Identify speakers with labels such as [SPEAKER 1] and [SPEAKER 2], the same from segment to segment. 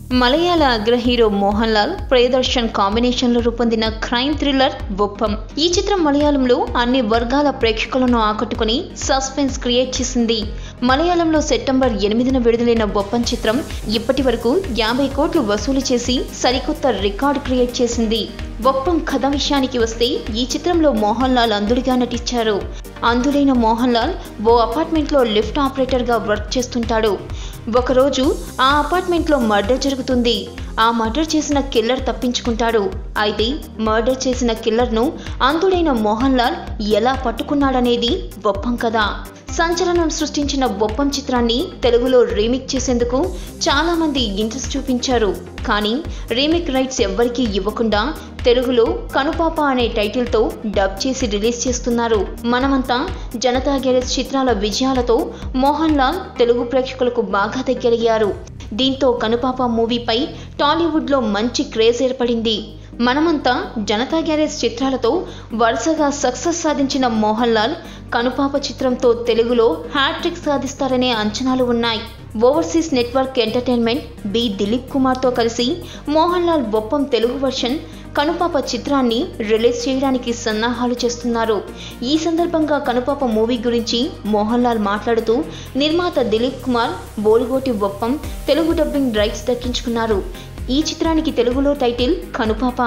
[SPEAKER 1] మలయాళ అగ్ర hero Mohan Lal Priyadarshan combination లో రూపొందిన క్రైమ్ థ్రిల్లర్ బొప్పం. ఈ చిత్రం మలయాళంలో అన్ని వర్గాల ప్రేక్షకులను ఆకట్టుకుని సస్పెన్స్ క్రియేట్ చేసింది. మలయాళంలో సెప్టెంబర్ 8న విడుదలైన బొప్పం చిత్రం ఇప్పటి వరకు 50 కోట్లు వసూలు చేసి సరికొత్త రికార్డు క్రియేట్ చేసింది. బొప్పం కథ విషయానికి వస్తే ఈ చిత్రంలో మోహన్ లాల్ అంధుడిగా నటించారు. అంధుడైన మోహన్ లాల్ ఓ అపార్ట్మెంట్లో లిఫ్ట్ ఆపరేటర్గా వర్క్ చేస్తుంటాడు. ఒకరోజు ఆ అపార్ట్మెంట్లో మర్డర్ జరుగుతుంది. ఆ మర్డర్ చేసిన కిల్లర్ తప్పించుకుంటాడు. అయితే మర్డర్ చేసిన కిల్లర్ను అంధుడైన మోహన్ లాల్ ఎలా పట్టుకున్నాడనేది బొప్పం కథ. సంచలనం సృష్టించిన బొప్పం చిత్రాన్ని తెలుగులో రీమేక్ చేసేందుకు చాలా మంది ఇంట్రెస్ట్ చూపించారు. కానీ రీమేక్ రైట్స్ ఎవ్వరికీ ఇవ్వకుండా తెలుగులో కనుపాప అనే టైటిల్తో డబ్ చేసి రిలీజ్ చేస్తున్నారు. మనమంతా జనతా గ్యారేజ్ చిత్రాల విజయాలతో మోహన్ లాల్ తెలుగు ప్రేక్షకులకు బాగా దగ్గరయ్యారు. దీంతో కనుపాప మూవీపై టాలీవుడ్లో మంచి క్రేజ్ ఏర్పడింది. మనమంతా జనతా గ్యారేజ్ చిత్రాలతో వరుసగా సక్సెస్ సాధించిన మోహన్ లాల్ కనుపాప చిత్రంతో తెలుగులో హ్యాట్రిక్ సాధిస్తారనే అంచనాలు ఉన్నాయి. Overseas network entertainment B Dilip కుమార్తో కలిసి మోహన్ లాల్ బొప్పం తెలుగు వర్షన్ కనుపాప చిత్రాన్ని రిలీజ్ చేయడానికి సన్నాహాలు చేస్తున్నారు. ఈ సందర్భంగా కనుపాప మూవీ గురించి మోహన్ లాల్ మాట్లాడుతూ, నిర్మాత దిలీప్ కుమార్ బోడిగోటి బొప్పం తెలుగు డబ్బింగ్ రైట్స్ దక్కించుకున్నారు. ఈ చిత్రానికి తెలుగులో టైటిల్ కనుపాప.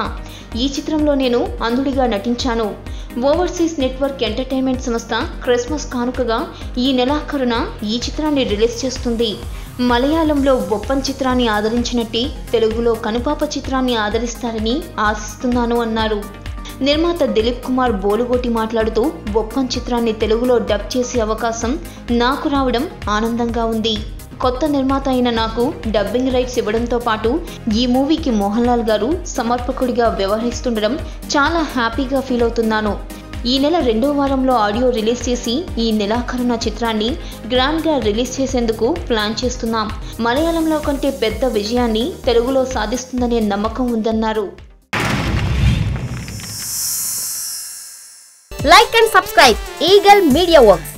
[SPEAKER 1] ఈ చిత్రంలో నేను అంధుడిగా నటించాను. ఓవర్సీస్ నెట్వర్క్ ఎంటర్టైన్మెంట్ సంస్థ క్రిస్మస్ కానుకగా ఈ నెలాఖరున ఈ చిత్రాన్ని రిలీజ్ చేస్తుంది. మలయాళంలో బొప్పం చిత్రాన్ని ఆదరించినట్టే తెలుగులో కనుపాప చిత్రాన్ని ఆదరిస్తారని ఆశిస్తున్నాను అన్నారు. నిర్మాత దిలీప్ కుమార్ బోలుగోటి మాట్లాడుతూ, బొప్పం చిత్రాన్ని తెలుగులో డబ్ చేసే అవకాశం నాకు రావడం ఆనందంగా ఉంది. కొత్త నిర్మాత అయిన నాకు డబ్బింగ్ రైట్స్ ఇవ్వడంతో పాటు ఈ మూవీకి మోహన్ లాల్ గారు సమర్పకుడిగా వ్యవహరిస్తుండడం చాలా హ్యాపీగా ఫీల్ అవుతున్నాను. ఈ నెల 2వ వారంలో ఆడియో రిలీజ్ చేసి ఈ నెలాఖరున చిత్రాన్ని గ్రాండ్గా రిలీజ్ చేసేందుకు ప్లాన్ చేస్తున్నాం. మలయాళంలో కంటే పెద్ద విజయాన్ని తెలుగులో సాధిస్తుందనే నమ్మకం ఉందన్నారు.
[SPEAKER 2] Like and subscribe Eagle Media Works.